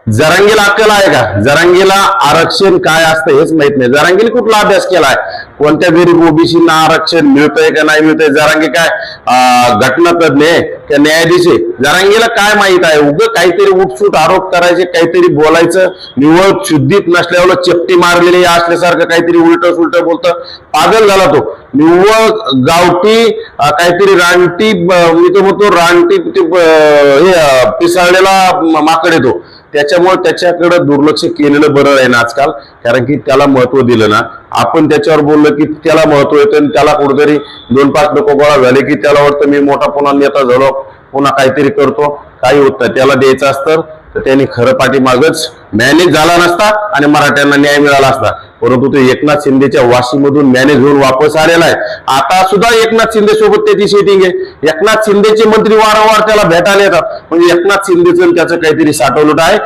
जरांगीला अक्कल आहे का? जरांगीला आरक्षण काय असतं हेच माहित नाही. जरांगीला कुठला अभ्यास केलाय? कोणत्या गरीब ओबीसींना आरक्षण मिळतंय का नाही मिळतंय? जरांगी काय घटनातज्ञ आहे का न्यायाधीश आहे? जरांगीला काय माहित आहे? उगं काहीतरी उपसूट आरोप करायचे, काहीतरी बोलायचं, निवळ शुद्धीत नसल्यावर चपटी मारलेली असल्यासारखं काहीतरी उलट सुलट बोलतं. पागल झाला तो. निव्वळ गावठी काहीतरी रानटी, मी तो म्हणतो रानटी हे पिसाळलेला माकड येतो. त्याच्यामुळे त्याच्याकडे दुर्लक्ष केलेलं बरं आहे ना आजकाल. कारण की त्याला महत्व दिलं ना, आपण त्याच्यावर बोललो की त्याला महत्व येतं आणि त्याला कुठेतरी 2-5 लोक गोळा झाले की त्याला वाटतं मी मोठा पुन्हा नेता झालो, पुन्हा काहीतरी करतो. काही होत नाही. त्याला द्यायचं असतं तर त्यांनी खरं पाठीमागच मॅनेज झाला नसता आणि मराठ्यांना न्याय मिळाला असता. परंतु तो एकनाथ शिंदेच्या वाशीमधून मॅनेज होऊन वापस आलेला आहे. आता सुद्धा एकनाथ शिंदे सोबत त्याची सेटिंग आहे. एकनाथ शिंदेचे मंत्री वारंवार त्याला भेटायला येतात. म्हणजे एकनाथ शिंदेचं त्याचं काहीतरी साठवलं आहे.